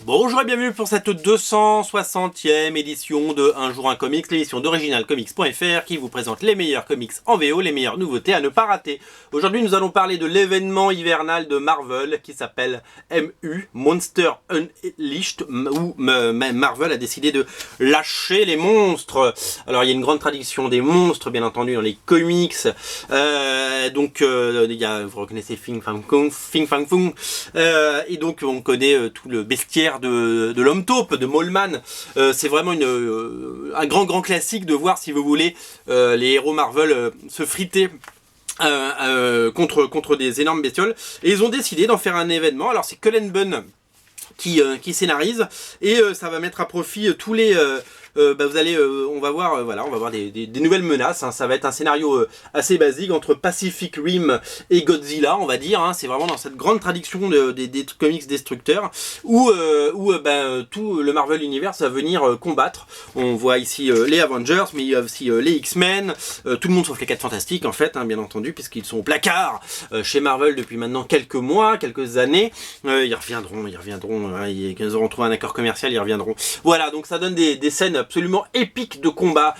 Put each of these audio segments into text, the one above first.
Bonjour et bienvenue pour cette 260e édition de Un jour un comics, l'émission d'originalcomics.fr qui vous présente les meilleurs comics en VO, les meilleures nouveautés à ne pas rater. Aujourd'hui nous allons parler de l'événement hivernal de Marvel qui s'appelle MU, Monster Unleashed, où Marvel a décidé de lâcher les monstres. Alors il y a une grande tradition des monstres bien entendu dans les comics, il y a, vous reconnaissez Fin Fang Foom, et donc on connaît tout le bestiaire de l'homme taupe, de Mallman. C'est vraiment un grand classique de voir, si vous voulez, les héros Marvel se friter contre des énormes bestioles. Et ils ont décidé d'en faire un événement. Alors c'est Cullen Bunn qui scénarise, et ça va mettre à profit tous les... vous allez, on va voir, on va voir des nouvelles menaces. Hein. Ça va être un scénario assez basique entre Pacific Rim et Godzilla, on va dire. Hein. C'est vraiment dans cette grande tradition des comics destructeurs où tout le Marvel Universe va venir combattre. On voit ici les Avengers, mais il y a aussi les X-Men, tout le monde sauf les 4 Fantastiques en fait, hein, bien entendu, puisqu'ils sont au placard chez Marvel depuis maintenant quelques mois, quelques années. Ils reviendront. Ils auront trouvé un accord commercial, ils reviendront. Voilà, donc ça donne des scènes absolument épiques de combat,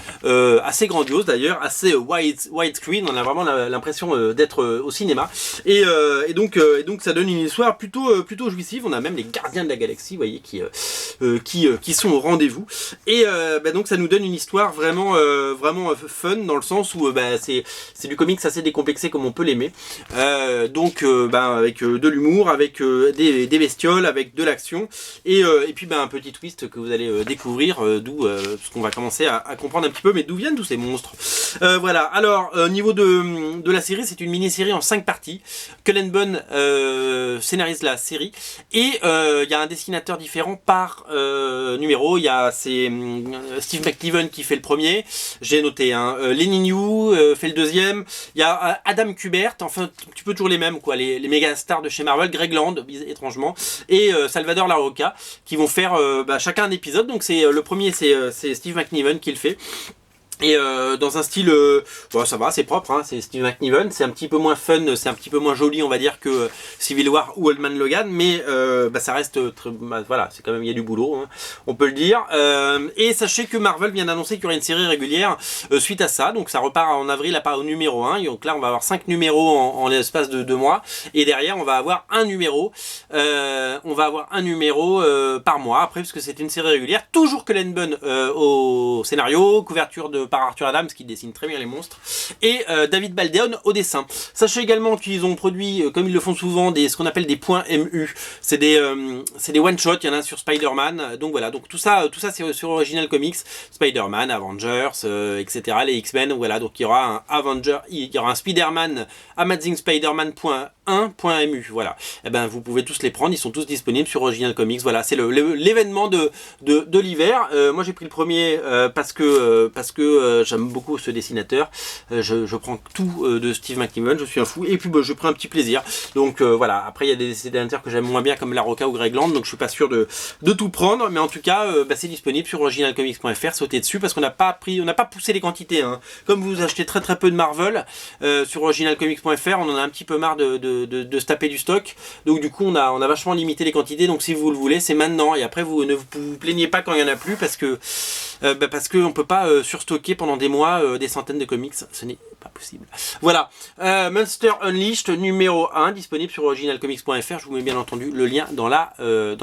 assez grandiose d'ailleurs, assez widescreen. On a vraiment l'impression d'être au cinéma, et donc ça donne une histoire plutôt jouissive. On a même les Gardiens de la Galaxie, vous voyez, qui sont au rendez-vous, et donc ça nous donne une histoire vraiment fun, dans le sens où c'est du comics assez décomplexé comme on peut l'aimer, avec de l'humour, avec des bestioles, avec de l'action, et puis un petit twist que vous allez découvrir, parce qu'on va commencer à comprendre un petit peu, mais d'où viennent tous ces monstres. Voilà, alors au niveau de la série, c'est une mini-série en 5 parties. Cullen Bunn scénarise la série, et il y a un dessinateur différent par numéro. Il y a Steve McNiven qui fait le premier, j'ai noté, hein. Lenny New fait le deuxième. Il y a Adam Kubert, enfin un petit peu toujours les mêmes, quoi, les méga stars de chez Marvel, Greg Land étrangement, et Salvador Larroca, qui vont faire chacun un épisode. Donc le premier, c'est Steve McNiven qui le fait. Et dans un style, ça va, c'est propre, hein, c'est Steve McNiven, c'est un petit peu moins fun, c'est un petit peu moins joli, on va dire, que Civil War ou Old Man Logan, mais ça reste très, voilà, c'est quand même, il y a du boulot, hein, on peut le dire. Et sachez que Marvel vient d'annoncer qu'il y aurait une série régulière suite à ça, donc ça repart en avril au numéro 1, donc là on va avoir 5 numéros en l'espace de 2 mois, et derrière on va avoir un numéro, par mois, après, parce que c'est une série régulière, toujours Cullen Bunn au scénario, couverture par Arthur Adams qui dessine très bien les monstres, et David Baldeón au dessin. Sachez également qu'ils ont produit, comme ils le font souvent, ce qu'on appelle des points MU. C'est des one-shot, il y en a sur Spider-Man, donc voilà, donc tout ça c'est sur Original Comics, Spider-Man, Avengers, etc., les X-Men, voilà, donc il y aura un Spider-Man, Amazing Spider-Man.1.mu, voilà. Et vous pouvez tous les prendre, ils sont tous disponibles sur Original Comics, voilà, c'est l'événement de l'hiver. Moi j'ai pris le premier parce que j'aime beaucoup ce dessinateur, je prends tout de Steve McNiven, je suis un fou, et puis je prends un petit plaisir, donc voilà. Après il y a des dessinateurs que j'aime moins bien comme Larroca ou Greg Land, donc je suis pas sûr de tout prendre, mais en tout cas c'est disponible sur originalcomics.fr, sautez dessus, parce qu'on n'a pas poussé les quantités, hein. Comme vous achetez très peu de Marvel sur originalcomics.fr, on en a un petit peu marre de se taper du stock, donc du coup on a vachement limité les quantités, donc si vous le voulez c'est maintenant, et après vous ne vous plaignez pas quand il y en a plus, parce que on peut pas surstocker pendant des mois des centaines de comics, ce n'est pas possible. Voilà, Monster Unleashed numéro 1, disponible sur originalcomics.fr, je vous mets bien entendu le lien dans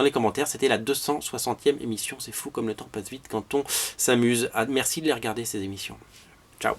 les commentaires. C'était la 260e émission, c'est fou comme le temps passe vite quand on s'amuse. Merci de les regarder, ces émissions. Ciao.